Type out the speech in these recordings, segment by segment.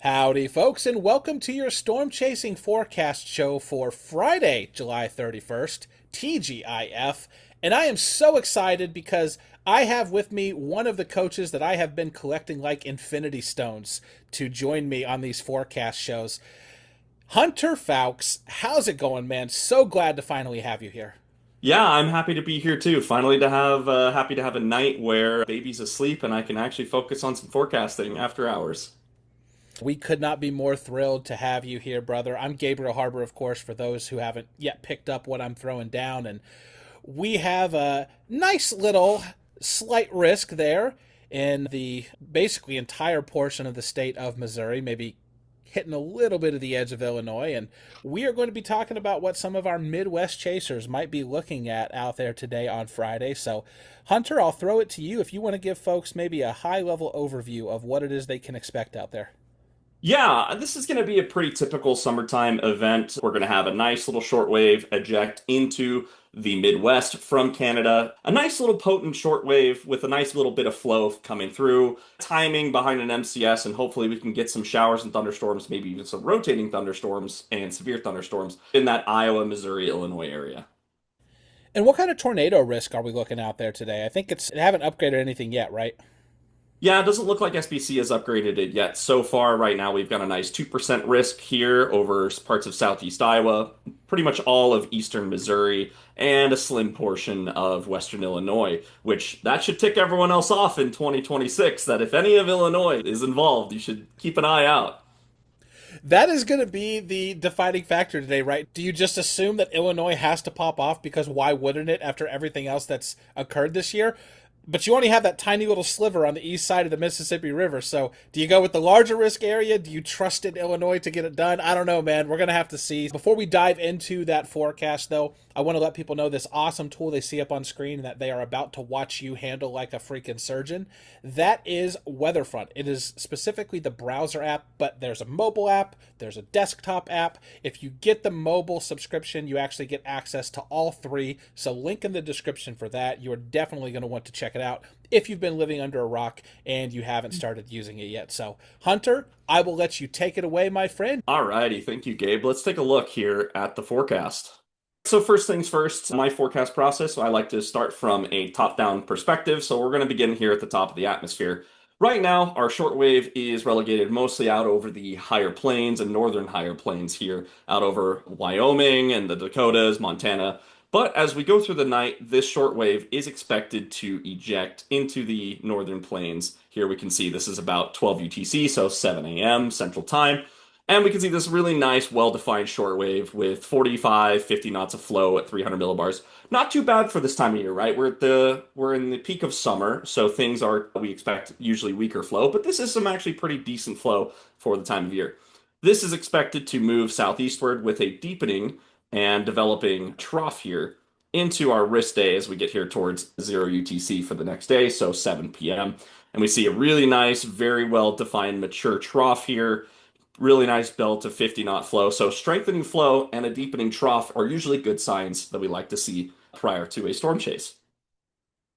Howdy, folks, and welcome to your storm chasing forecast show for Friday, July 31st, TGIF. And I am so excited because I have with me one of the coaches that I have been collecting like infinity stones to join me on these forecast shows. Hunter Fowkes, how's it going, man? So glad to finally have you here. Yeah, I'm happy to be here too. Finally to have happy to have a night where baby's asleep and I can actually focus on some forecasting after hours. We could not be more thrilled to have you here, brother. I'm Gabriel Harbor, of course, for those who haven't yet picked up what I'm throwing down. And we have a nice little slight risk there in the basically entire portion of the state of Missouri, maybe hitting a little bit of the edge of Illinois. And we are going to be talking about what some of our Midwest chasers might be looking at out there today on Friday. So, Hunter, I'll throw it to you if you want to give folks maybe a high level overview of what it is they can expect out there. Yeah, this is going to be a pretty typical summertime event. We're going to have a nice little shortwave eject into the Midwest from Canada. A nice little potent shortwave with a nice little bit of flow coming through, timing behind an MCS, and hopefully we can get some showers and thunderstorms, maybe even some rotating thunderstorms and severe thunderstorms in that Iowa, Missouri, Illinois area. And what kind of tornado risk are we looking out there today? I think it haven't upgraded anything yet, right? Yeah, it doesn't look like SBC has upgraded it yet. So far, right now, we've got a nice 2% risk here over parts of southeast Iowa, pretty much all of eastern Missouri, and a slim portion of western Illinois, which that should tick everyone else off in 2026, that if any of Illinois is involved, you should keep an eye out. That is going to be the defining factor today, right? Do you just assume that Illinois has to pop off because why wouldn't it after everything else that's occurred this year? But you only have that tiny little sliver on the east side of the Mississippi River. So do you go with the larger risk area? Do you trust in Illinois to get it done? I don't know, man. We're going to have to see. Before we dive into that forecast, though, I want to let people know this awesome tool they see up on screen that they are about to watch you handle like a freaking surgeon. That is WeatherFront. It is specifically the browser app, but there's a mobile app, there's a desktop app. If you get the mobile subscription, you actually get access to all three. So link in the description for that. You are definitely going to want to check it out if you've been living under a rock and you haven't started using it yet. So, Hunter, I will let you take it away, my friend. Alrighty, thank you, Gabe. Let's take a look here at the forecast. So first things first, my forecast process, I like to start from a top-down perspective. So we're going to begin here at the top of the atmosphere. Right now, our shortwave is relegated mostly out over the higher plains and northern higher plains here, out over Wyoming and the Dakotas, Montana. But as we go through the night, this shortwave is expected to eject into the northern plains. Here we can see this is about 12 UTC, so 7 a.m. Central Time. And we can see this really nice, well-defined shortwave with 45, 50 knots of flow at 300 millibars. Not too bad for this time of year, right? We're in the peak of summer, so things are we expect usually weaker flow, but this is some actually pretty decent flow for the time of year. This is expected to move southeastward with a deepening and developing trough here into our wrist day as we get here towards 0 UTC for the next day, so 7 p.m. And we see a really nice, very well-defined mature trough here. Really nice belt of 50 knot flow. So strengthening flow and a deepening trough are usually good signs that we like to see prior to a storm chase.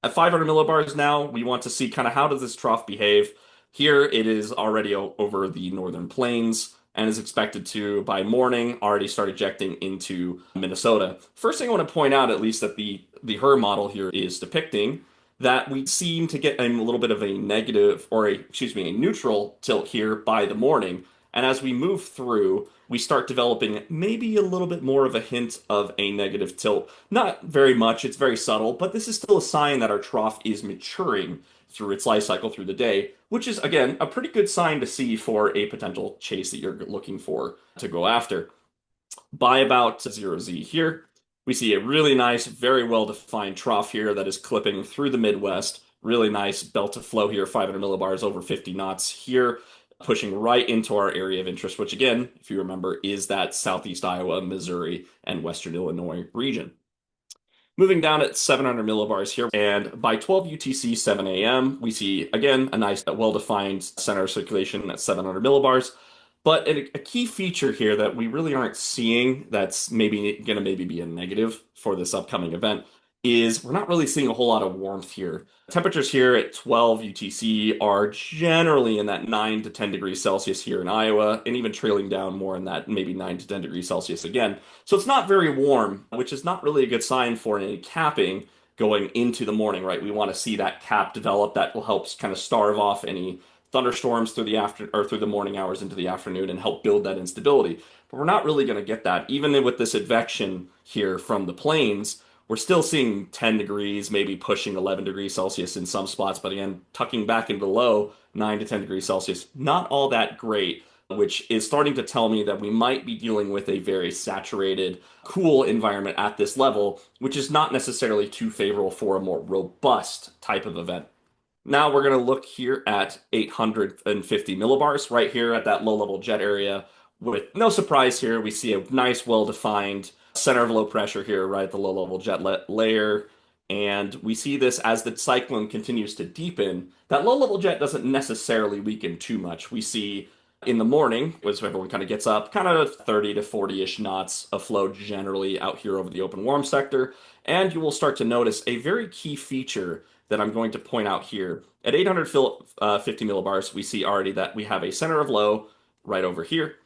At 500 millibars now, we want to see kind of how does this trough behave. Here it is already over the northern plains and is expected to, by morning, already start ejecting into Minnesota. First thing I want to point out, at least that the HER model here is depicting, that we seem to get a little bit of a negative, or a neutral tilt here by the morning. And as we move through, we start developing maybe a little bit more of a hint of a negative tilt. Not very much, it's very subtle, but this is still a sign that our trough is maturing through its life cycle through the day, which is, again, a pretty good sign to see for a potential chase that you're looking for to go after. By about 0Z here, we see a really nice, very well-defined trough here that is clipping through the Midwest. Really nice belt of flow here, 500 millibars over 50 knots here, pushing right into our area of interest, which again, if you remember, is that southeast Iowa, Missouri, and western Illinois region. Moving down at 700 millibars here, and by 12 UTC 7 a.m., we see again a nice, well-defined center of circulation at 700 millibars. But a key feature here that we really aren't seeing that's maybe going to maybe be a negative for this upcoming event is we're not really seeing a whole lot of warmth here. Temperatures here at 12 UTC are generally in that 9 to 10 degrees Celsius here in Iowa, and even trailing down more in that maybe 9 to 10 degrees Celsius again. So it's not very warm, which is not really a good sign for any capping going into the morning, right? We want to see that cap develop. That will help kind of starve off any thunderstorms through the after or through the morning hours into the afternoon and help build that instability. But we're not really going to get that. Even with this advection here from the plains, we're still seeing 10 degrees, maybe pushing 11 degrees Celsius in some spots, but again, tucking back into the low 9 to 10 degrees Celsius, not all that great, which is starting to tell me that we might be dealing with a very saturated, cool environment at this level, which is not necessarily too favorable for a more robust type of event. Now we're going to look here at 850 millibars right here at that low level jet area. With no surprise here, we see a nice, well-defined center of low pressure here, right at the low level jet layer. And we see this as the cyclone continues to deepen. That low level jet doesn't necessarily weaken too much. We see in the morning, as everyone kind of gets up, kind of 30 to 40-ish knots of flow generally out here over the open warm sector. And you will start to notice a very key feature that I'm going to point out here. At 850 millibars, we see already that we have a center of low right over here,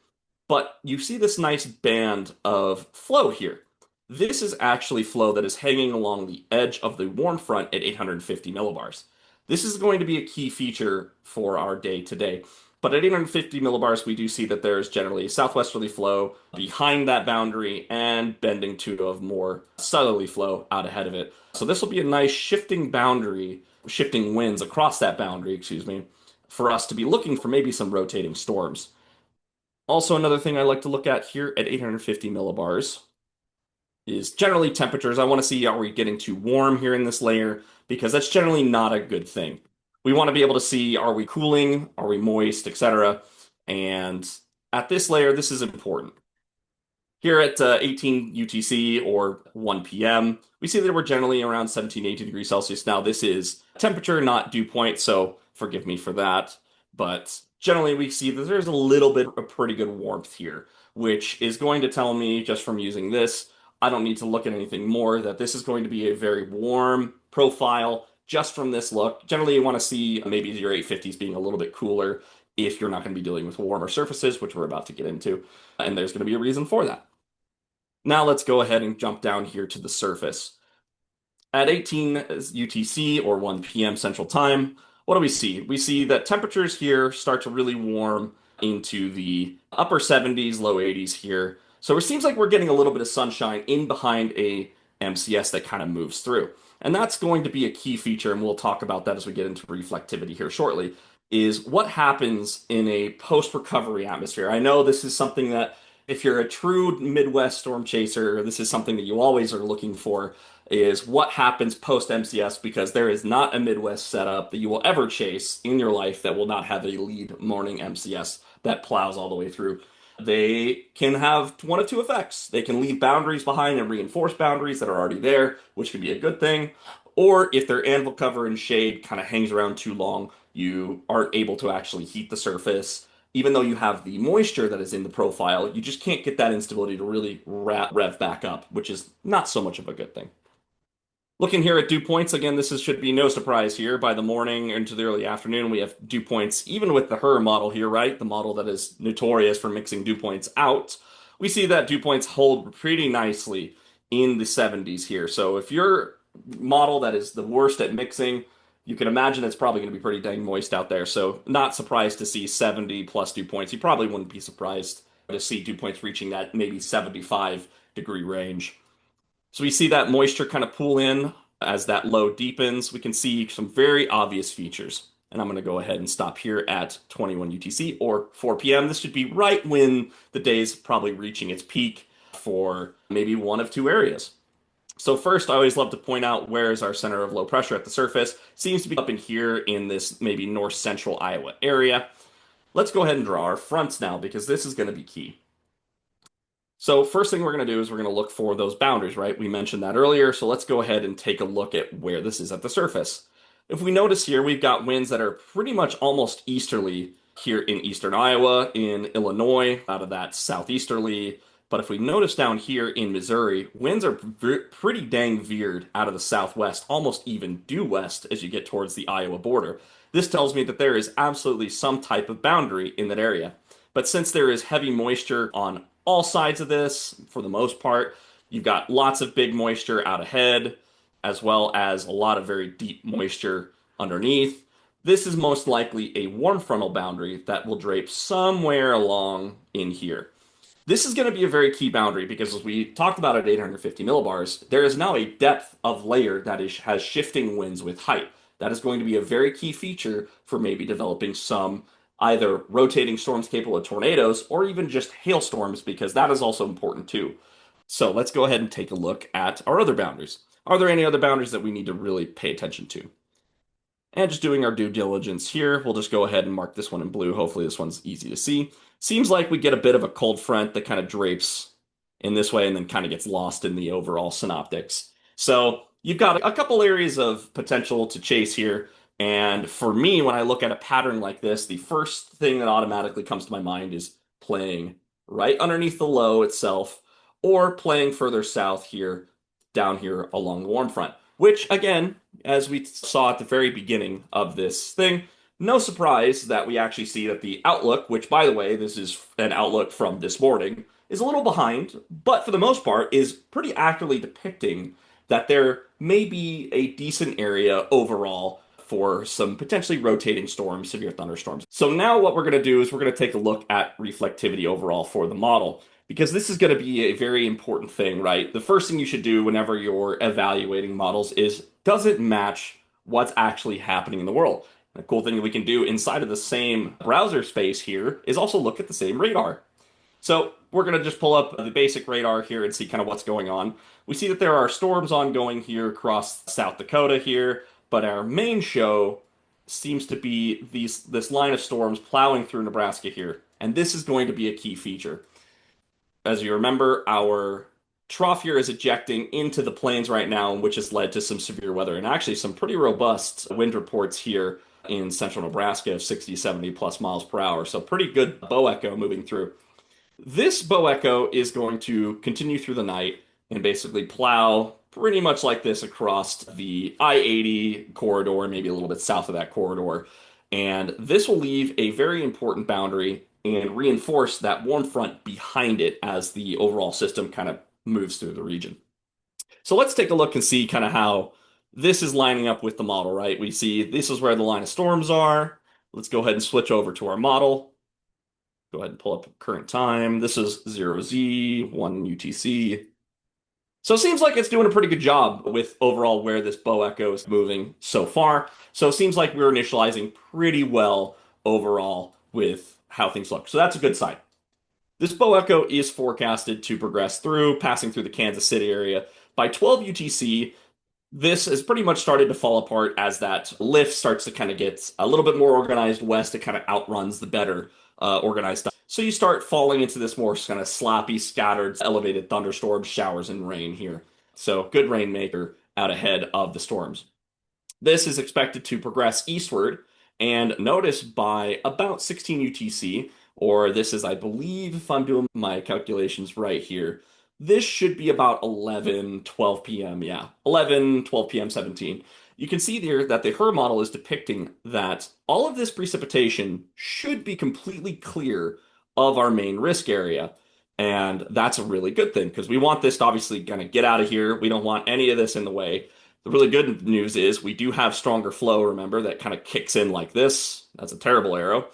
but you see this nice band of flow here. This is actually flow that is hanging along the edge of the warm front at 850 millibars. This is going to be a key feature for our day today. But at 850 millibars, we do see that there is generally a southwesterly flow behind that boundary and bending to a more southerly flow out ahead of it. So this will be a nice shifting boundary, shifting winds across that boundary, excuse me, for us to be looking for maybe some rotating storms. Also, another thing I like to look at here at 850 millibars is generally temperatures. I want to see, are we getting too warm here in this layer? Because that's generally not a good thing. We want to be able to see, are we cooling? Are we moist, etc. And at this layer, this is important. Here at 18 UTC or 1 p.m., we see that we're generally around 17, 18 degrees Celsius. Now, this is temperature, not dew point, so forgive me for that. But generally, we see that there's a little bit of pretty good warmth here, which is going to tell me just from using this, I don't need to look at anything more, that this is going to be a very warm profile just from this look. Generally, you want to see maybe your 850s being a little bit cooler if you're not going to be dealing with warmer surfaces, which we're about to get into. And there's going to be a reason for that. Now let's go ahead and jump down here to the surface. At 18 UTC or 1 p.m. Central Time, what do we see? We see that temperatures here start to really warm into the upper 70s, low 80s here. So it seems like we're getting a little bit of sunshine in behind a MCS that kind of moves through. And that's going to be a key feature, and we'll talk about that as we get into reflectivity here shortly, is what happens in a post-recovery atmosphere. I know this is something that if you're a true Midwest storm chaser, this is something that you always are looking for, is what happens post MCS, because there is not a Midwest setup that you will ever chase in your life that will not have a lead morning MCS that plows all the way through. They can have one of two effects. They can leave boundaries behind and reinforce boundaries that are already there, which could be a good thing. Or if their anvil cover and shade kind of hangs around too long, you aren't able to actually heat the surface. Even though you have the moisture that is in the profile, you just can't get that instability to really rev back up, which is not so much of a good thing. Looking here at dew points, again, should be no surprise here. By the morning into the early afternoon, we have dew points, even with the HER model here, right? The model that is notorious for mixing dew points out. We see that dew points hold pretty nicely in the 70s here. So if your model that is the worst at mixing, you can imagine it's probably going to be pretty dang moist out there. So not surprised to see 70 plus dew points. You probably wouldn't be surprised to see dew points reaching that maybe 75-degree range. So we see that moisture kind of pool in as that low deepens. We can see some very obvious features. And I'm going to go ahead and stop here at 21 UTC or 4 p.m. This should be right when the day is probably reaching its peak for maybe one of two areas. So first, I always love to point out where is our center of low pressure at the surface. Seems to be up in here in this maybe north central Iowa area. Let's go ahead and draw our fronts now because this is going to be key. So first thing we're going to do is we're going to look for those boundaries, right? We mentioned that earlier, so let's go ahead and take a look at where this is at the surface. If we notice here, we've got winds that are pretty much almost easterly here in eastern Iowa, in Illinois, out of that southeasterly, But if we notice down here in Missouri, winds are pretty dang veered out of the southwest, almost even due west as you get towards the Iowa border. This tells me that there is absolutely some type of boundary in that area. But since there is heavy moisture on all sides of this, for the most part, you've got lots of big moisture out ahead, as well as a lot of very deep moisture underneath. This is most likely a warm frontal boundary that will drape somewhere along in here. This is going to be a very key boundary because as we talked about at 850 millibars, there is now a depth of layer that has shifting winds with height. That is going to be a very key feature for maybe developing some either rotating storms capable of tornadoes or even just hailstorms because that is also important too. So let's go ahead and take a look at our other boundaries. Are there any other boundaries that we need to really pay attention to? And just doing our due diligence here, we'll just go ahead and mark this one in blue. Hopefully this one's easy to see. Seems like we get a bit of a cold front that kind of drapes in this way and then kind of gets lost in the overall synoptics. So you've got a couple areas of potential to chase here. And for me, when I look at a pattern like this, the first thing that automatically comes to my mind is playing right underneath the low itself or playing further south here, down here along the warm front, which again, as we saw at the very beginning of this thing, no surprise that we actually see that the outlook, which by the way, this is an outlook from this morning, is a little behind, but for the most part is pretty accurately depicting that there may be a decent area overall for some potentially rotating storms, severe thunderstorms. So now what we're going to do is we're going to take a look at reflectivity overall for the model because this is going to be a very important thing, right? The first thing you should do whenever you're evaluating models is does it match what's actually happening in the world? The cool thing that we can do inside of the same browser space here is also look at the same radar. So we're going to just pull up the basic radar here and see kind of what's going on. We see that there are storms ongoing here across South Dakota here, but our main show seems to be this line of storms plowing through Nebraska here. And this is going to be a key feature. As you remember, our trough here is ejecting into the plains right now, which has led to some severe weather and actually some pretty robust wind reports here in central Nebraska of 60, 70 plus miles per hour. So pretty good bow echo moving through. This bow echo is going to continue through the night and basically plow pretty much like this across the I-80 corridor, maybe a little bit south of that corridor. And this will leave a very important boundary and reinforce that warm front behind it as the overall system kind of moves through the region. So let's take a look and see kind of how this is lining up with the model, right? We see this is where the line of storms are. Let's go ahead and switch over to our model. Go ahead and pull up current time. This is 0Z, 1 UTC. So it seems like it's doing a pretty good job with overall where this bow echo is moving so far. So it seems like we're initializing pretty well overall with how things look. So that's a good sign. This bow echo is forecasted to progress through, passing through the Kansas City area. By 12 UTC, this has pretty much started to fall apart as that lift starts to kind of get a little bit more organized west. It kind of outruns the better organized stuff. So you start falling into this more kind of sloppy, scattered, elevated thunderstorms, showers, and rain here. So good rainmaker out ahead of the storms. This is expected to progress eastward, and notice by about 16 UTC, or this is, I believe, if I'm doing my calculations right here, this should be about 11, 12 p.m. Yeah, 11, 12 p.m., 17. You can see there that the HER model is depicting that all of this precipitation should be completely clear of our main risk area. And that's a really good thing because we want this to obviously kind of get out of here. We don't want any of this in the way. The really good news is we do have stronger flow, remember, that kind of kicks in like this. That's a terrible arrow.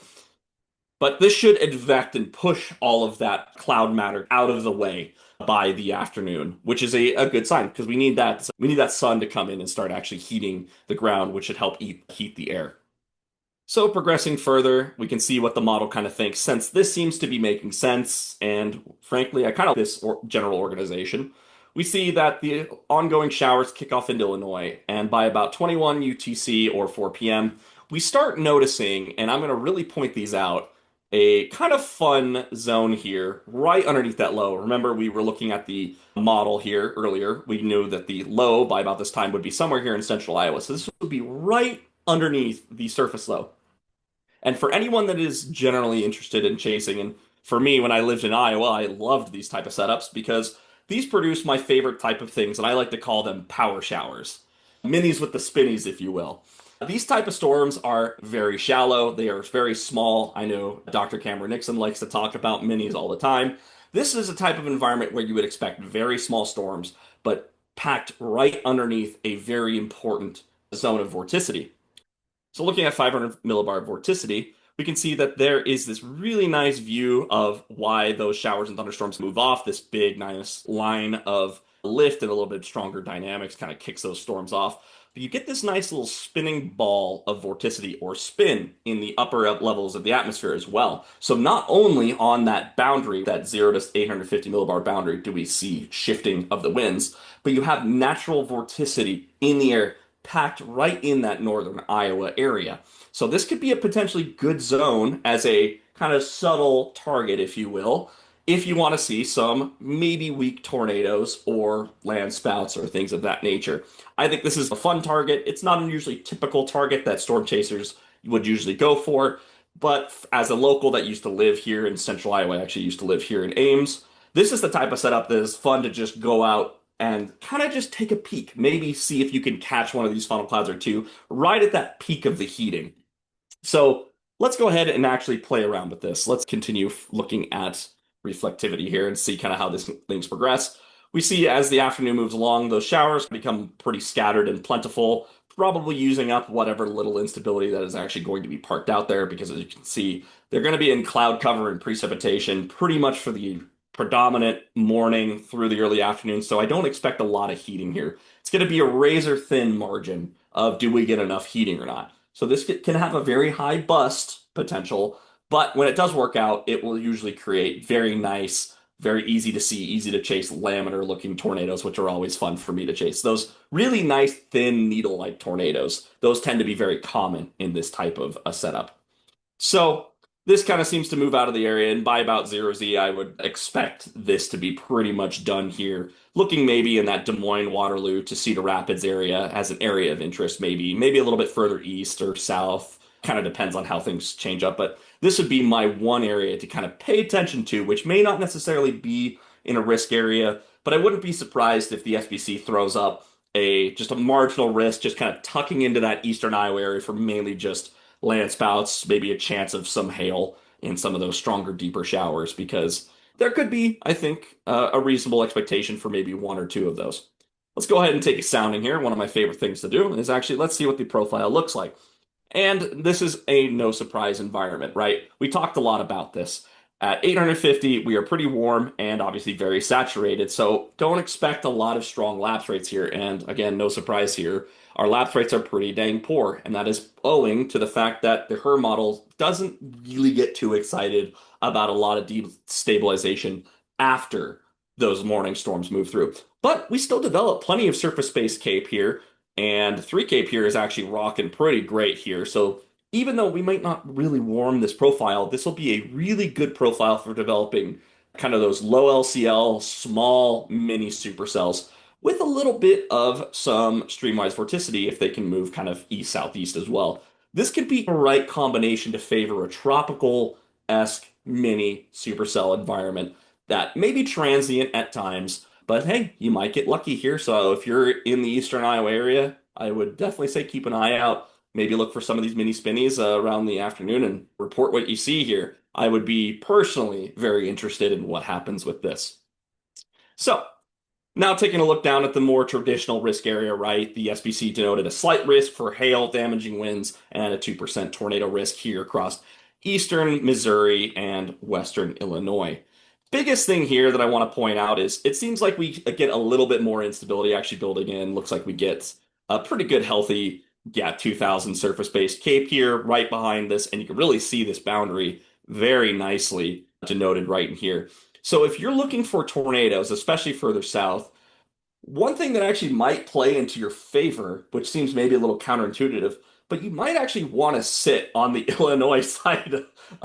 But this should advect and push all of that cloud matter out of the way by the afternoon, which is a good sign because we need that sun to come in and start actually heating the ground, which should help heat the air. So progressing further, we can see what the model kind of thinks. Since this seems to be making sense, and frankly, I kind of like this general organization, we see that the ongoing showers kick off into Illinois, and by about 21 UTC or 4 p.m., we start noticing, and I'm going to really point these out, a kind of fun zone here right underneath that low. Remember, we were looking at the model here earlier. We knew that the low by about this time would be somewhere here in central Iowa. So this would be right underneath the surface low. And for anyone that is generally interested in chasing and For me, when I lived in Iowa, I loved these type of setups because these produce my favorite type of things, and I like to call them power showers. Minis with the spinnies, if you will. These type of storms are very shallow. They are very small. I know Dr. Cameron Nixon likes to talk about minis all the time. This is a type of environment where you would expect very small storms, but packed right underneath a very important zone of vorticity. So looking at 500 millibar vorticity, we can see that there is this really nice view of why those showers and thunderstorms move off. This big, nice line of lift and a little bit stronger dynamics kind of kicks those storms off. But you get this nice little spinning ball of vorticity or spin in the upper levels of the atmosphere as well. So not only on that boundary, that 0 to 850 millibar boundary, do we see shifting of the winds, but you have natural vorticity in the air packed right in that northern Iowa area. So this could be a potentially good zone as a kind of subtle target, if you will, if you want to see some maybe weak tornadoes or landspouts or things of that nature. I think this is a fun target. It's not a usually typical target that storm chasers would usually go for, but as a local that used to live here in central Iowa, I actually used to live here in Ames, this is the type of setup that is fun to just go out and kind of just take a peek. Maybe see if you can catch one of these funnel clouds or two right at that peak of the heating. So let's go ahead and actually play around with this. Let's continue looking at reflectivity here and see kind of how this things progress. We see as the afternoon moves along, those showers become pretty scattered and plentiful, probably using up whatever little instability that is actually going to be parked out there because as you can see, they're going to be in cloud cover and precipitation pretty much for the predominant morning through the early afternoon. So I don't expect a lot of heating here. It's going to be a razor thin margin of do we get enough heating or not. So this can have a very high bust potential, but when it does work out, it will usually create very nice, very easy to see, easy to chase laminar looking tornadoes, which are always fun for me to chase. Those really nice, thin, needle-like tornadoes, those tend to be very common in this type of a setup. So this kind of seems to move out of the area, and by about 0Z, I would expect this to be pretty much done here. Looking maybe in that Des Moines, Waterloo to Cedar Rapids area as an area of interest, maybe a little bit further east or south. Kind of depends on how things change up, but this would be my one area to kind of pay attention to, which may not necessarily be in a risk area, but I wouldn't be surprised if the SBC throws up a just a marginal risk, just kind of tucking into that eastern Iowa area for mainly just landspouts, maybe a chance of some hail in some of those stronger, deeper showers, because there could be, I think, a reasonable expectation for maybe one or two of those. Let's go ahead and take a sounding here. One of my favorite things to do is actually let's see what the profile looks like. And this is a no surprise environment, right? We talked a lot about this. At 850, we are pretty warm and obviously very saturated, so don't expect a lot of strong lapse rates here. And again, no surprise here, our lapse rates are pretty dang poor, and that is owing to the fact that the HER model doesn't really get too excited about a lot of destabilization after those morning storms move through. But we still develop plenty of surface-based CAPE here, and 3 CAPE here is actually rocking pretty great here. So even though we might not really warm this profile, this will be a really good profile for developing kind of those low LCL, small mini supercells with a little bit of some streamwise vorticity if they can move kind of east southeast as well. This could be the right combination to favor a tropical-esque mini supercell environment that may be transient at times, but hey, you might get lucky here. So if you're in the eastern Iowa area, I would definitely say keep an eye out. Maybe look for some of these mini spinnies around the afternoon and report what you see here. I would be personally very interested in what happens with this. So, now taking a look down at the more traditional risk area, right? The SBC denoted a slight risk for hail, damaging winds, and a 2% tornado risk here across eastern Missouri and western Illinois. Biggest thing here that I want to point out is it seems like we get a little bit more instability actually building in. Looks like we get a pretty good, healthy, 2000 surface-based cape here right behind this, and you can really see this boundary very nicely denoted right in here. So if you're looking for tornadoes, especially further south, one thing that actually might play into your favor, which seems maybe a little counterintuitive, but you might actually want to sit on the Illinois side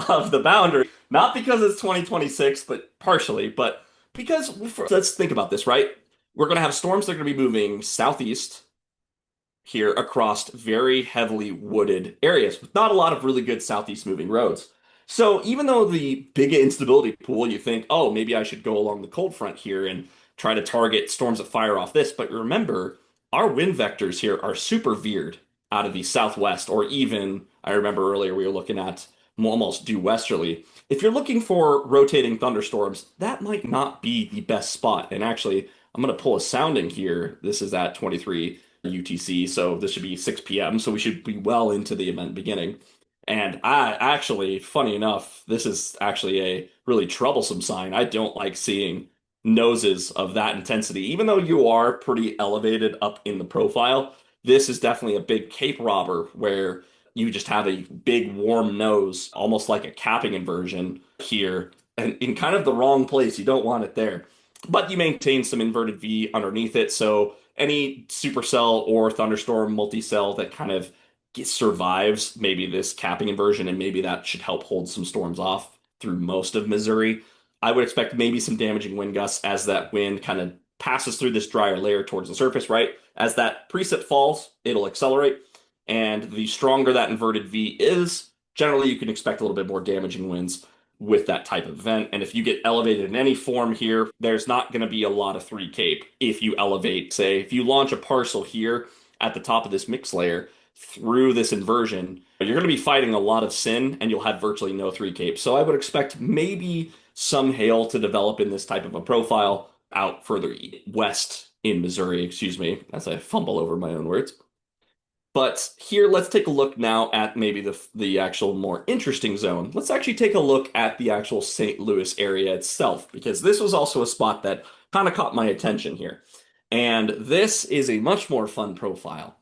of the boundary, not because it's 2026, but partially, but because let's think about this, right? We're going to have storms that are going to be moving southeast here across very heavily wooded areas with not a lot of really good southeast moving roads. So even though the big instability pool, you think, oh, maybe I should go along the cold front here and try to target storms that fire off this. But remember, our wind vectors here are super veered out of the southwest, or even, I remember earlier we were looking at almost due westerly. If you're looking for rotating thunderstorms, that might not be the best spot. And actually, I'm going to pull a sounding here. This is at 23 UTC, so this should be 6 p.m. So we should be well into the event beginning. And I actually, funny enough, this is actually a really troublesome sign. I don't like seeing noses of that intensity. Even though you are pretty elevated up in the profile, this is definitely a big cape robber where you just have a big warm nose, almost like a capping inversion here, and in kind of the wrong place. You don't want it there. But you maintain some inverted V underneath it, so any supercell or thunderstorm multicell that kind of survives maybe this capping inversion, and maybe that should help hold some storms off through most of Missouri. I would expect maybe some damaging wind gusts as that wind kind of passes through this drier layer towards the surface, right? As that precip falls, it'll accelerate. And the stronger that inverted V is, generally you can expect a little bit more damaging winds with that type of event. And if you get elevated in any form here, there's not going to be a lot of 3 cape if you elevate, say, if you launch a parcel here at the top of this mix layer through this inversion, you're going to be fighting a lot of sin and you'll have virtually no 3 cape. So I would expect maybe some hail to develop in this type of a profile out further west in Missouri, excuse me, as I fumble over my own words. But here, let's take a look now at maybe the actual more interesting zone. Let's actually take a look at the actual St. Louis area itself, because this was also a spot that kind of caught my attention here. And this is a much more fun profile.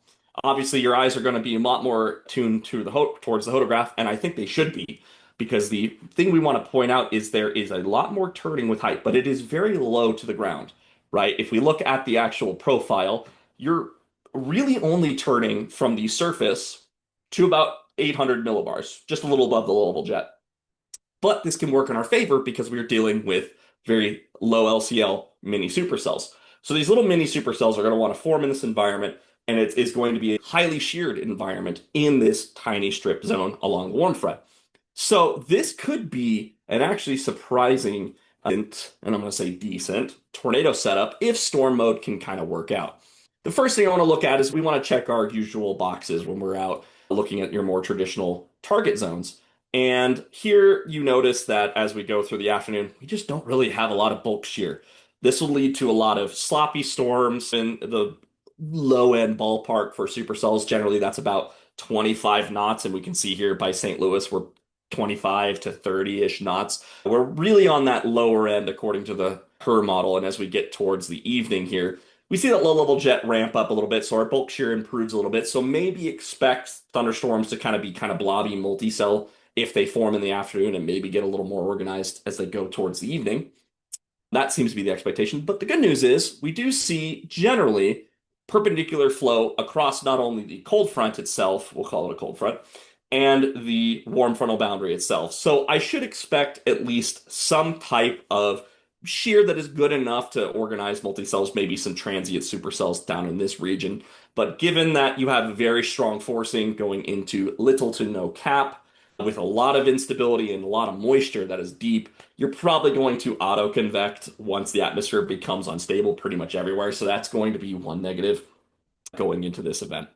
Obviously, your eyes are going to be a lot more tuned to towards the photograph, and I think they should be, because the thing we want to point out is there is a lot more turning with height, but it is very low to the ground, right? If we look at the actual profile, you're really only turning from the surface to about 800 millibars, just a little above the low level jet. But this can work in our favor because we are dealing with very low LCL mini supercells. So these little mini supercells are going to want to form in this environment, and it is going to be a highly sheared environment in this tiny strip zone along the warm front. So this could be an actually surprising, and I'm going to say decent, tornado setup if storm mode can kind of work out. The first thing I want to look at is we want to check our usual boxes when we're out looking at your more traditional target zones. And here you notice that as we go through the afternoon, we just don't really have a lot of bulk shear. This will lead to a lot of sloppy storms in the low end ballpark for supercells. Generally, that's about 25 knots. And we can see here by St. Louis, we're 25 to 30-ish knots. We're really on that lower end according to the HER model. And as we get towards the evening here, we see that low-level jet ramp up a little bit, so our bulk shear improves a little bit. So maybe expect thunderstorms to be kind of blobby multi-cell if they form in the afternoon, and maybe get a little more organized as they go towards the evening. That seems to be the expectation. But the good news is we do see generally perpendicular flow across not only the cold front itself, we'll call it a cold front, and the warm frontal boundary itself. So I should expect at least some type of shear that is good enough to organize multicells, maybe some transient supercells down in this region. But given that you have very strong forcing going into little to no cap, with a lot of instability and a lot of moisture that is deep, you're probably going to auto-convect once the atmosphere becomes unstable pretty much everywhere. So that's going to be one negative going into this event.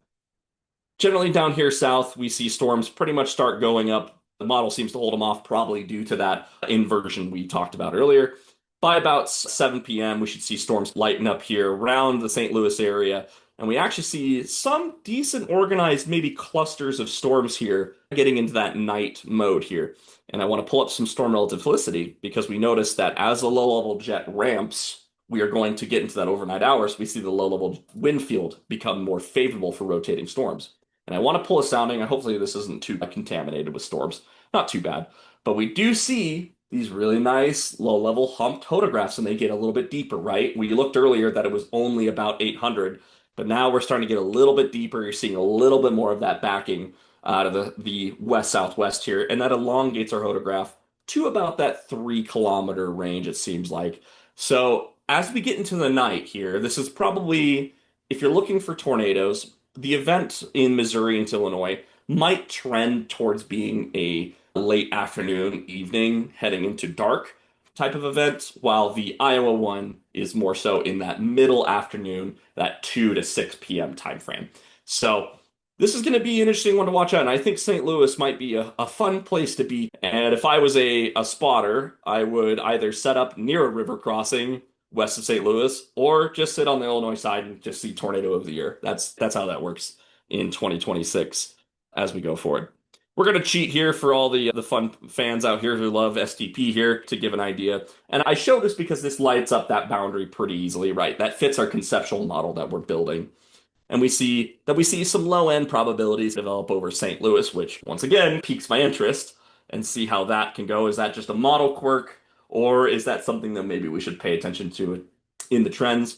Generally down here south, we see storms pretty much start going up. The model seems to hold them off, probably due to that inversion we talked about earlier. By about 7 p.m., we should see storms lighten up here around the St. Louis area. And we actually see some decent organized, maybe clusters of storms here getting into that night mode here. And I want to pull up some storm relative felicity because we notice that as the low level jet ramps, we are going to get into that overnight hours. We see the low level wind field become more favorable for rotating storms. And I want to pull a sounding, and hopefully this isn't too contaminated with storms. Not too bad. But we do see these really nice low-level humped photographs, and they get a little bit deeper, right? We looked earlier that it was only about 800, but now we're starting to get a little bit deeper. You're seeing a little bit more of that backing out of the west-southwest here, and that elongates our photograph to about that 3 kilometer range, it seems like. So as we get into the night here, this is probably, if you're looking for tornadoes, the event in Missouri and Illinois might trend towards being a late afternoon, evening, heading into dark type of event, while the Iowa one is more so in that middle afternoon, that 2 to 6 p.m. time frame. So this is going to be an interesting one to watch out, and I think St. Louis might be a fun place to be. And if I was a spotter, I would either set up near a river crossing west of St. Louis, or just sit on the Illinois side and just see tornado of the year. That's how that works in 2026 as we go forward. We're going to cheat here for all the fun fans out here who love STP here to give an idea. And I show this because this lights up that boundary pretty easily, right? That fits our conceptual model that we're building. And we see some low end probabilities develop over St. Louis, which once again piques my interest and see how that can go. Is that just a model quirk, or is that something that maybe we should pay attention to in the trends?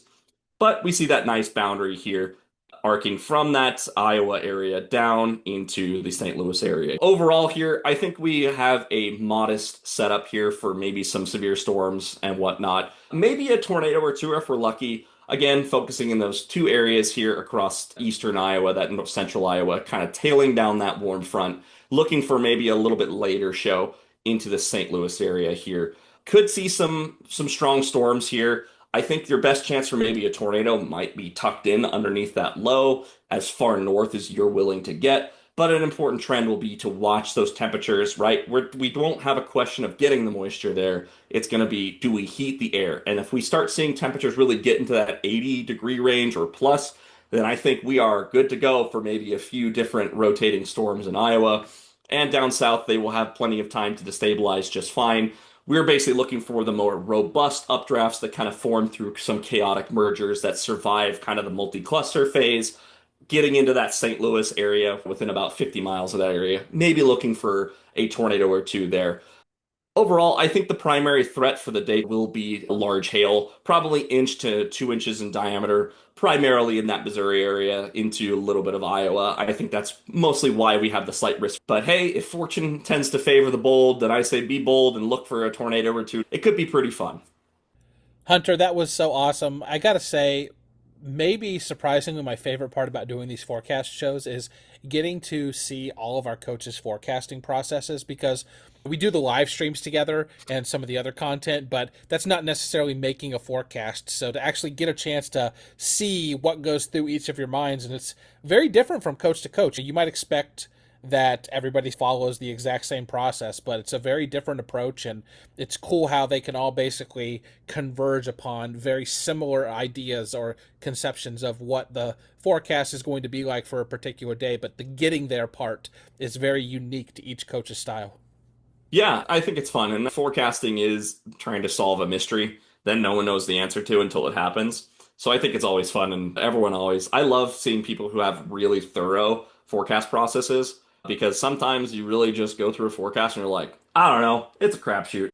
But we see that nice boundary here arcing from that Iowa area down into the St. Louis area. Overall here, I think we have a modest setup here for maybe some severe storms and whatnot. Maybe a tornado or two if we're lucky. Again, focusing in those two areas here across eastern Iowa, that central Iowa, kind of tailing down that warm front, looking for maybe a little bit later show into the St. Louis area here. Could see some strong storms here. I think your best chance for maybe a tornado might be tucked in underneath that low, as far north as you're willing to get. But an important trend will be to watch those temperatures, right? We don't have a question of getting the moisture there. It's going to be, do we heat the air? And if we start seeing temperatures really get into that 80-degree range or plus, then I think we are good to go for maybe a few different rotating storms in Iowa. And down south, they will have plenty of time to destabilize just fine. We're basically looking for the more robust updrafts that kind of form through some chaotic mergers that survive kind of the multi-cluster phase, getting into that St. Louis area within about 50 miles of that area, maybe looking for a tornado or two there. Overall, I think the primary threat for the day will be large hail, probably inch to 2 inches in diameter, primarily in that Missouri area into a little bit of Iowa. I think that's mostly why we have the slight risk. But hey, if fortune tends to favor the bold, then I say be bold and look for a tornado or two. It could be pretty fun. Hunter, that was so awesome. I gotta say, maybe surprisingly, my favorite part about doing these forecast shows is getting to see all of our coaches' forecasting processes, because we do the live streams together and some of the other content, but that's not necessarily making a forecast. So to actually get a chance to see what goes through each of your minds, and it's very different from coach to coach. You might expect that everybody follows the exact same process, but it's a very different approach, and it's cool how they can all basically converge upon very similar ideas or conceptions of what the forecast is going to be like for a particular day, but the getting there part is very unique to each coach's style. Yeah, I think it's fun. And forecasting is trying to solve a mystery that no one knows the answer to until it happens. So I think it's always fun. And I love seeing people who have really thorough forecast processes, because sometimes you really just go through a forecast and you're like, I don't know, it's a crapshoot.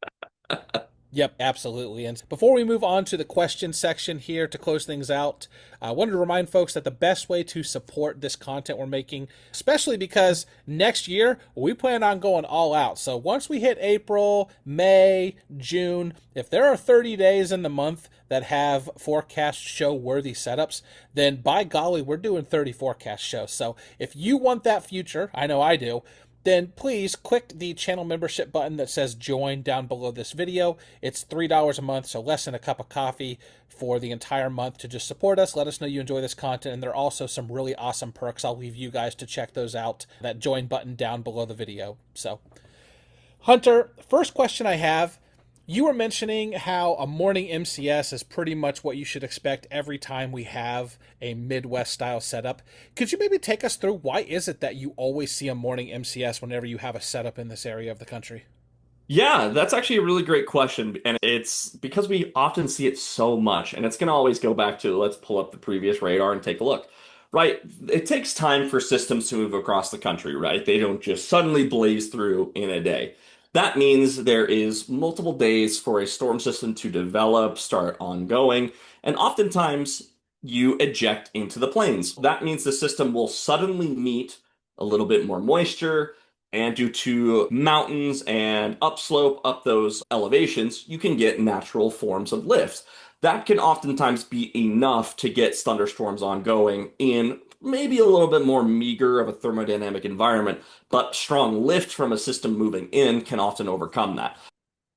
Yep, absolutely. And before we move on to the question section here to close things out, I wanted to remind folks that the best way to support this content we're making, especially because next year we plan on going all out. So once we hit April, May, June, if there are 30 days in the month that have forecast show worthy setups, then by golly, we're doing 30 forecast shows. So if you want that future, I know I do, then please click the channel membership button that says join down below this video. It's $3 a month, so less than a cup of coffee for the entire month to just support us. Let us know you enjoy this content, and there are also some really awesome perks. I'll leave you guys to check those out. That join button down below the video. So, Hunter, first question I have, you were mentioning how a morning MCS is pretty much what you should expect every time we have a Midwest style setup. Could you maybe take us through why is it that you always see a morning MCS whenever you have a setup in this area of the country? Yeah, that's actually a really great question. And it's because we often see it so much. And it's going to always go back to, let's pull up the previous radar and take a look. Right? It takes time for systems to move across the country, right? They don't just suddenly blaze through in a day. That means there is multiple days for a storm system to develop, start ongoing, and oftentimes you eject into the plains. That means the system will suddenly meet a little bit more moisture, and due to mountains and upslope up those elevations, you can get natural forms of lift. That can oftentimes be enough to get thunderstorms ongoing in maybe a little bit more meager of a thermodynamic environment, but strong lift from a system moving in can often overcome that.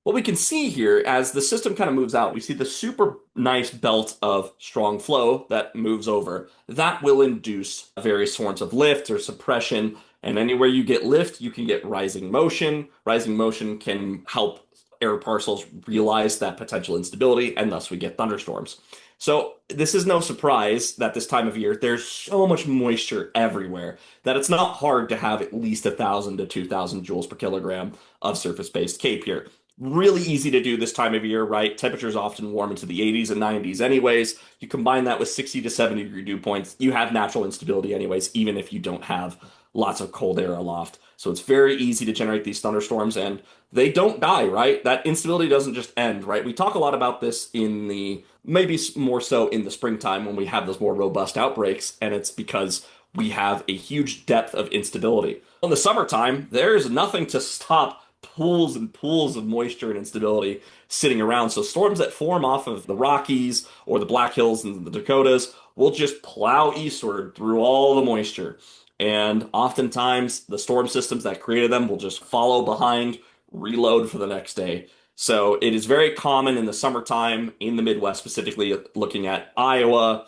What we can see here as the system kind of moves out, we see the super nice belt of strong flow that moves over. That will induce various forms of lift or suppression. And anywhere you get lift, you can get rising motion. Rising motion can help air parcels realize that potential instability, and thus we get thunderstorms. So this is no surprise that this time of year there's so much moisture everywhere that it's not hard to have at least 1,000 to 2,000 joules per kilogram of surface-based CAPE here. Really easy to do this time of year, right? Temperatures often warm into the 80s and 90s anyways. You combine that with 60 to 70 degree dew points, you have natural instability anyways, even if you don't have lots of cold air aloft. So it's very easy to generate these thunderstorms and they don't die, right? That instability doesn't just end, right? We talk a lot about this in the maybe more so in the springtime when we have those more robust outbreaks, and it's because we have a huge depth of instability. In the summertime, there's nothing to stop pools and pools of moisture and instability sitting around. So storms that form off of the Rockies or the Black Hills and the Dakotas will just plow eastward through all the moisture. And oftentimes the storm systems that created them will just follow behind, reload for the next day. So it is very common in the summertime in the Midwest, specifically looking at Iowa,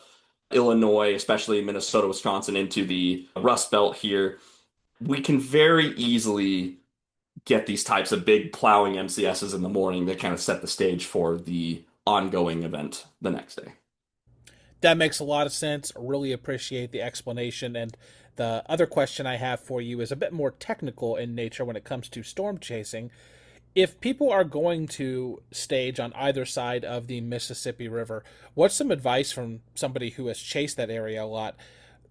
Illinois, especially Minnesota, Wisconsin, into the Rust Belt here. We can very easily get these types of big plowing MCSs in the morning that kind of set the stage for the ongoing event the next day. That makes a lot of sense. Really appreciate the explanation. And the other question I have for you is a bit more technical in nature when it comes to storm chasing. If people are going to stage on either side of the Mississippi River, what's some advice from somebody who has chased that area a lot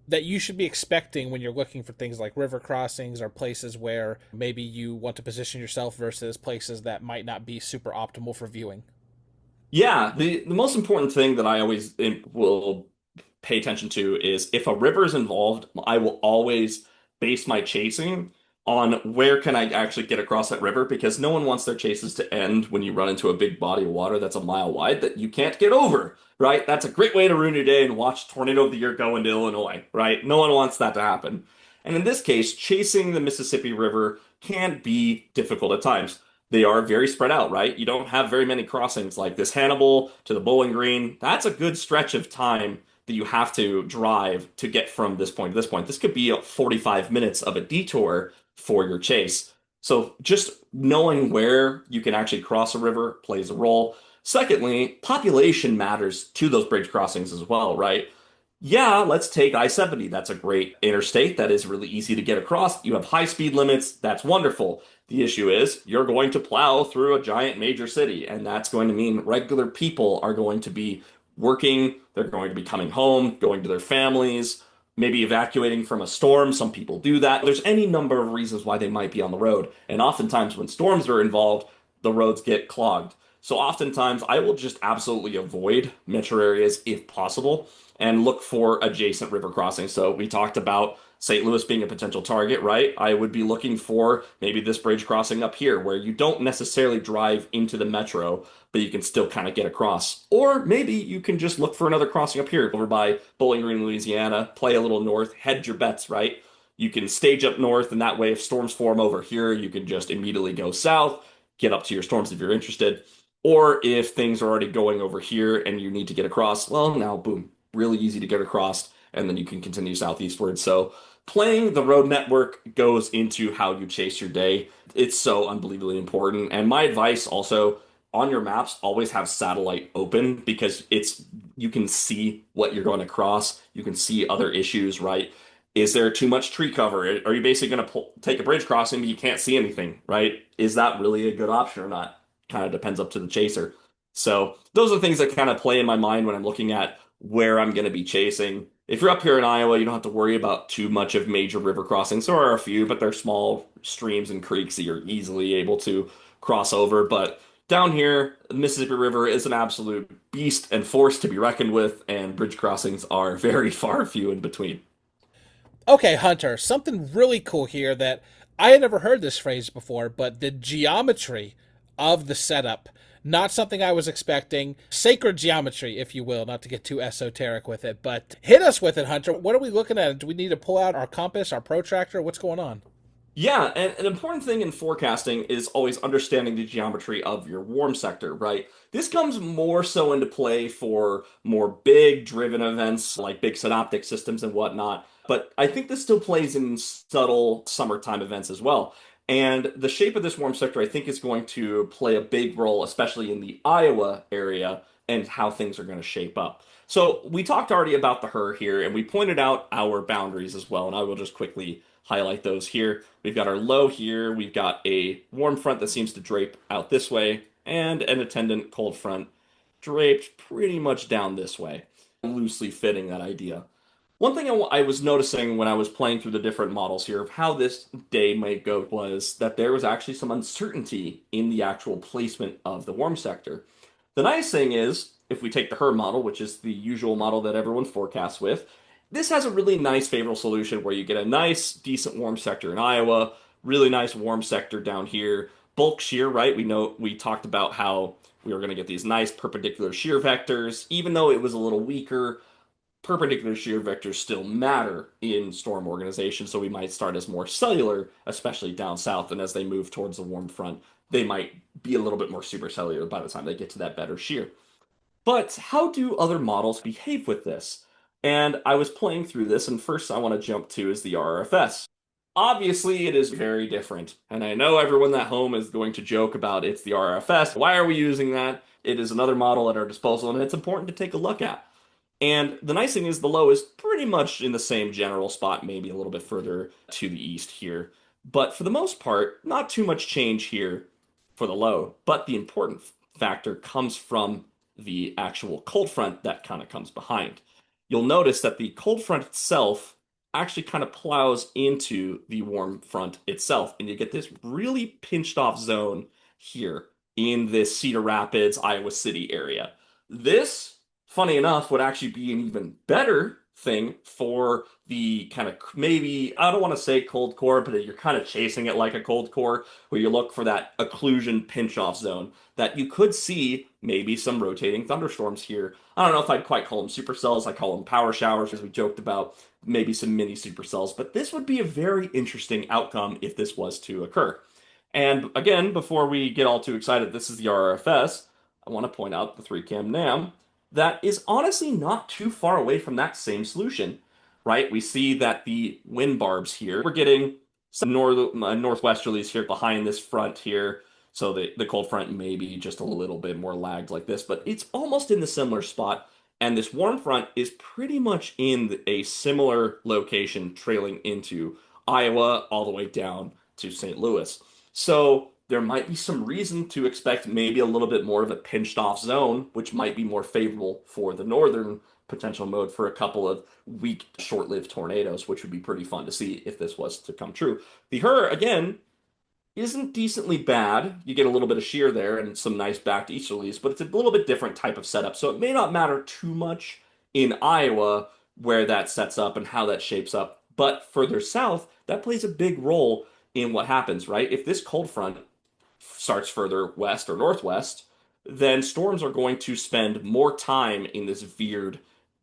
that you should be expecting when you're looking for things like river crossings or places where maybe you want to position yourself versus places that might not be super optimal for viewing? Yeah, the most important thing that I always will pay attention to is if a river is involved, I will always base my chasing on where can I actually get across that river because no one wants their chases to end when you run into a big body of water that's a mile wide that you can't get over, right? That's a great way to ruin your day and watch Tornado of the Year go into Illinois, right? No one wants that to happen. And in this case, chasing the Mississippi River can be difficult at times. They are very spread out, right? You don't have very many crossings like this Hannibal to the Bowling Green. That's a good stretch of time that you have to drive to get from this point to this point. This could be 45 minutes of a detour for your chase. So just knowing where you can actually cross a river plays a role. Secondly, population matters to those bridge crossings as well, right? Yeah, let's take I-70. That's a great interstate that is really easy to get across. You have high speed limits. That's wonderful. The issue is you're going to plow through a giant major city, and that's going to mean regular people are going to be working, they're going to be coming home, going to their families, maybe evacuating from a storm. Some people do that. There's any number of reasons why they might be on the road. And oftentimes, when storms are involved, the roads get clogged. So oftentimes, I will just absolutely avoid metro areas if possible and look for adjacent river crossings. So we talked about St. Louis being a potential target, right? I would be looking for maybe this bridge crossing up here where you don't necessarily drive into the metro, but you can still kind of get across. Or maybe you can just look for another crossing up here over by Bowling Green, Louisiana, play a little north, hedge your bets, right? You can stage up north, and that way, if storms form over here, you can just immediately go south, get up to your storms if you're interested. Or if things are already going over here and you need to get across, well, now, boom, really easy to get across, and then you can continue southeastward. So playing the road network goes into how you chase your day. It's so unbelievably important. And my advice also on your maps, always have satellite open because it's you can see what you're going to cross. You can see other issues, right? Is there too much tree cover? Are you basically going to take a bridge crossing but you can't see anything, right? Is that really a good option or not? Kind of depends up to the chaser. So those are things that kind of play in my mind when I'm looking at where I'm going to be chasing. If you're up here in Iowa, you don't have to worry about too much of major river crossings. There are a few, but they're small streams and creeks that you're easily able to cross over. But down here, the Mississippi River is an absolute beast and force to be reckoned with, and bridge crossings are very far few in between. Okay, Hunter, something really cool here that I had never heard this phrase before, but the geometry of the setup Not something I was expecting. Sacred geometry, if you will, not to get too esoteric with it, but hit us with it, Hunter. What are we looking at? Do we need to pull out our compass, our protractor? What's going on? Yeah, and an important thing in forecasting is always understanding the geometry of your warm sector, right? This comes more so into play for more big driven events like big synoptic systems and whatnot, but I think this still plays in subtle summertime events as well. And the shape of this warm sector, I think, is going to play a big role, especially in the Iowa area, and how things are going to shape up. So we talked already about the HER here, and we pointed out our boundaries as well, and I will just quickly highlight those here. We've got our low here. We've got a warm front that seems to drape out this way, and an attendant cold front draped pretty much down this way, loosely fitting that idea. One thing I was noticing when I was playing through the different models here of how this day may go was that there was actually some uncertainty in the actual placement of the warm sector. The nice thing is, if we take the HER model, which is the usual model that everyone forecasts with, this has a really nice favorable solution where you get a nice, decent warm sector in Iowa, really nice warm sector down here. Bulk shear, right? We know we talked about how we were going to get these nice perpendicular shear vectors, even though it was a little weaker perpendicular shear vectors still matter in storm organization, so we might start as more cellular, especially down south, and as they move towards the warm front, they might be a little bit more supercellular by the time they get to that better shear. But how do other models behave with this? And I was playing through this, and first I want to jump to is the RFS. Obviously, it is very different, and I know everyone at home is going to joke about it's the RFS. Why are we using that? It is another model at our disposal, and it's important to take a look at. And the nice thing is the low is pretty much in the same general spot, maybe a little bit further to the east here. But for the most part, not too much change here for the low. But the important factor comes from the actual cold front that kind of comes behind. You'll notice that the cold front itself actually kind of plows into the warm front itself, and you get this really pinched off zone here in this Cedar Rapids, Iowa City area. This, funny enough, would actually be an even better thing for the kind of maybe, I don't want to say cold core, but you're kind of chasing it like a cold core, where you look for that occlusion pinch off zone that you could see maybe some rotating thunderstorms here. I don't know if I'd quite call them supercells. I call them power showers, as we joked about, maybe some mini supercells, but this would be a very interesting outcome if this was to occur. And again, before we get all too excited, this is the RFS. I want to point out the 3-cam NAM that is honestly not too far away from that same solution, right? We see that the wind barbs here, we're getting some northwesterlies here behind this front here. So the cold front may be just a little bit more lagged like this, but it's almost in the similar spot. And this warm front is pretty much in a similar location, trailing into Iowa all the way down to St. Louis. So there might be some reason to expect maybe a little bit more of a pinched off zone, which might be more favorable for the northern potential mode for a couple of weak, short lived tornadoes, which would be pretty fun to see if this was to come true. The HER, again, isn't decently bad. You get a little bit of shear there and some nice backed easterlies, but it's a little bit different type of setup. So it may not matter too much in Iowa where that sets up and how that shapes up. But further south, that plays a big role in what happens, right? If this cold front starts further west or northwest, then storms are going to spend more time in this veered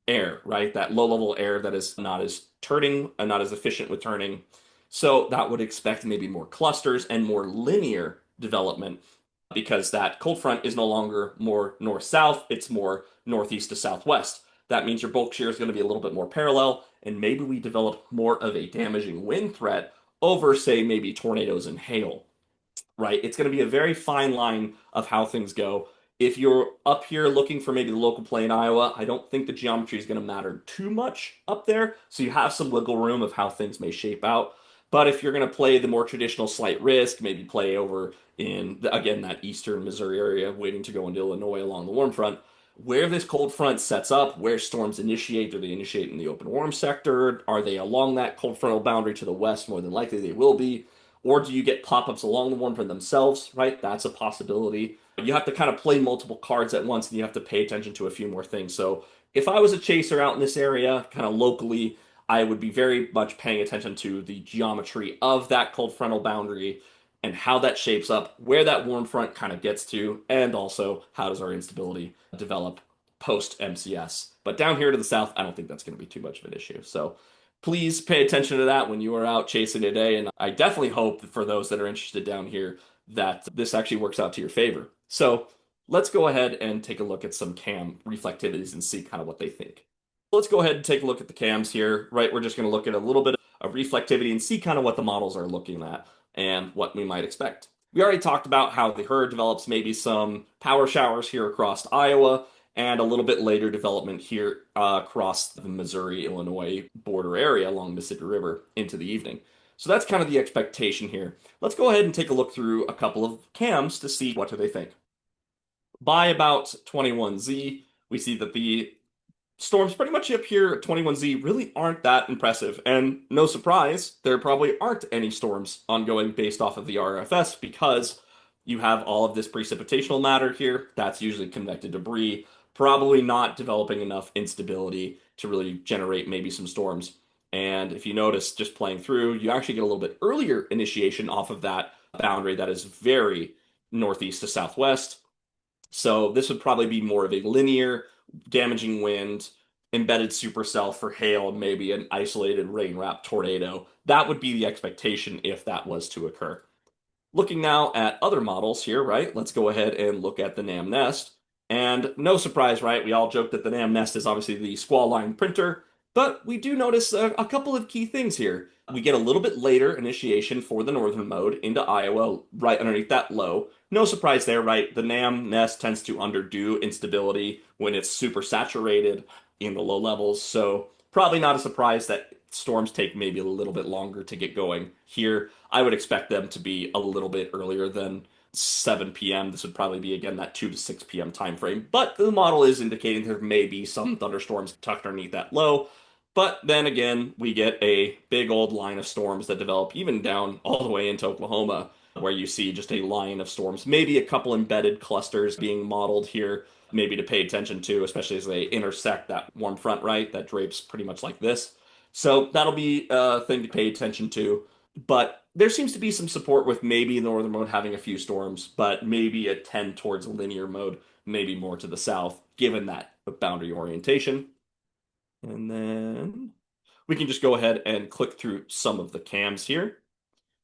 air, right? That low level air that is not as turning and not as efficient with turning. So that would expect maybe more clusters and more linear development because that cold front is no longer more north south, it's more northeast to southwest. That means your bulk shear is going to be a little bit more parallel, and maybe we develop more of a damaging wind threat over, say, maybe tornadoes and hail, right? It's going to be a very fine line of how things go. If you're up here looking for maybe the local play in Iowa, I don't think the geometry is going to matter too much up there. So you have some wiggle room of how things may shape out. But if you're going to play the more traditional slight risk, maybe play over in, again, that eastern Missouri area, waiting to go into Illinois along the warm front, where this cold front sets up, where storms initiate, do they initiate in the open warm sector? Are they along that cold frontal boundary to the west? More than likely they will be. Or do you get pop-ups along the one for themselves, right? That's a possibility. You have to kind of play multiple cards at once and you have to pay attention to a few more things. So if I was a chaser out in this area, kind of locally, I would be very much paying attention to the geometry of that cold frontal boundary. and how that shapes up, where that warm front kind of gets to, and also how does our instability develop post MCS. But down here to the south, I don't think that's going to be too much of an issue. So please pay attention to that when you are out chasing today. And I definitely hope that for those that are interested down here that this actually works out to your favor. So let's go ahead and take a look at some cam reflectivities and see kind of what they think. Let's go ahead and take a look at the cams here, right? We're just going to look at a little bit of reflectivity and see kind of what the models are looking at and what we might expect. We already talked about how the herd develops maybe some power showers here across Iowa and a little bit later development here across the Missouri-Illinois border area along the Mississippi River into the evening. So that's kind of the expectation here. Let's go ahead and take a look through a couple of cams to see what do they think. By about 21Z, we see that the storms pretty much up here at 21Z really aren't that impressive. And no surprise, there probably aren't any storms ongoing based off of the RFS because you have all of this precipitational matter here. That's usually convected debris, probably not developing enough instability to really generate maybe some storms. And if you notice, just playing through, you actually get a little bit earlier initiation off of that boundary that is very northeast to southwest. So this would probably be more of a linear damaging wind, embedded supercell for hail, maybe an isolated rain wrap tornado. That would be the expectation if that was to occur. Looking now at other models here, right? Let's go ahead and look at the NAM Nest. And no surprise, right? We all joke that the NAM Nest is obviously the squall line printer, but we do notice a couple of key things here. We get a little bit later initiation for the northern mode into Iowa, right underneath that low. No surprise there, right? The NAM Nest tends to underdo instability when it's super saturated in the low levels, so probably not a surprise that storms take maybe a little bit longer to get going here. I would expect them to be a little bit earlier than 7 p.m. This would probably be again that 2 to 6 p.m. time frame. But the model is indicating there may be some thunderstorms tucked underneath that low. But then again, we get a big old line of storms that develop even down all the way into Oklahoma, where you see just a line of storms, maybe a couple embedded clusters being modeled here, maybe to pay attention to, especially as they intersect that warm front right that drapes pretty much like this. So that'll be a thing to pay attention to. But there seems to be some support with maybe northern mode having a few storms, but maybe a 10 towards linear mode, maybe more to the south, given that boundary orientation. And then we can just go ahead and click through some of the cams here.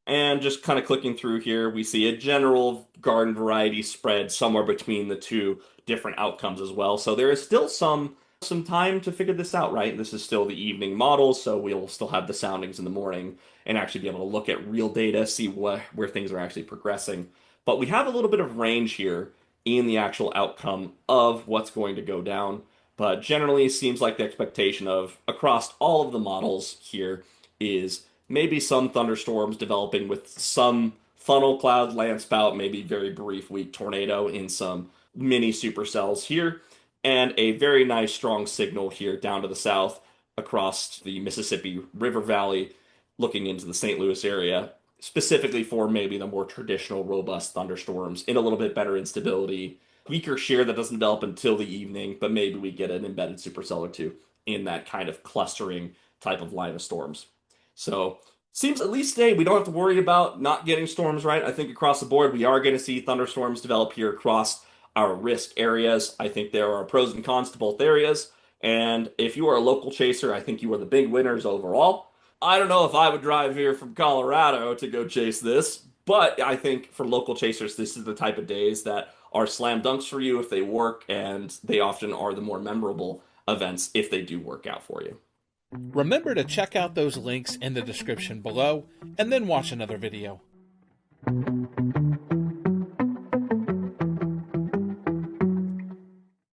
And just kind of clicking through here, we see a general garden variety spread somewhere between the two different outcomes as well. So there is still some time to figure this out, right? This is still the evening model, so we'll still have the soundings in the morning and actually be able to look at real data, see where things are actually progressing. But we have a little bit of range here in the actual outcome of what's going to go down. But generally, it seems like the expectation of across all of the models here is maybe some thunderstorms developing with some funnel cloud, landspout, maybe very brief weak tornado in some mini supercells here, and a very nice strong signal here down to the south across the Mississippi River Valley, looking into the St. Louis area, specifically for maybe the more traditional robust thunderstorms in a little bit better instability. Weaker shear that doesn't develop until the evening, but maybe we get an embedded supercell or two in that kind of clustering type of line of storms. So seems at least today we don't have to worry about not getting storms, right. I think across the board we are going to see thunderstorms develop here across our risk areas. I think there are pros and cons to both areas. And if you are a local chaser, I think you are the big winners overall. I don't know if I would drive here from Colorado to go chase this, but I think for local chasers, this is the type of days that are slam dunks for you if they work, and they often are the more memorable events if they do work out for you. Remember to check out those links in the description below, and then watch another video.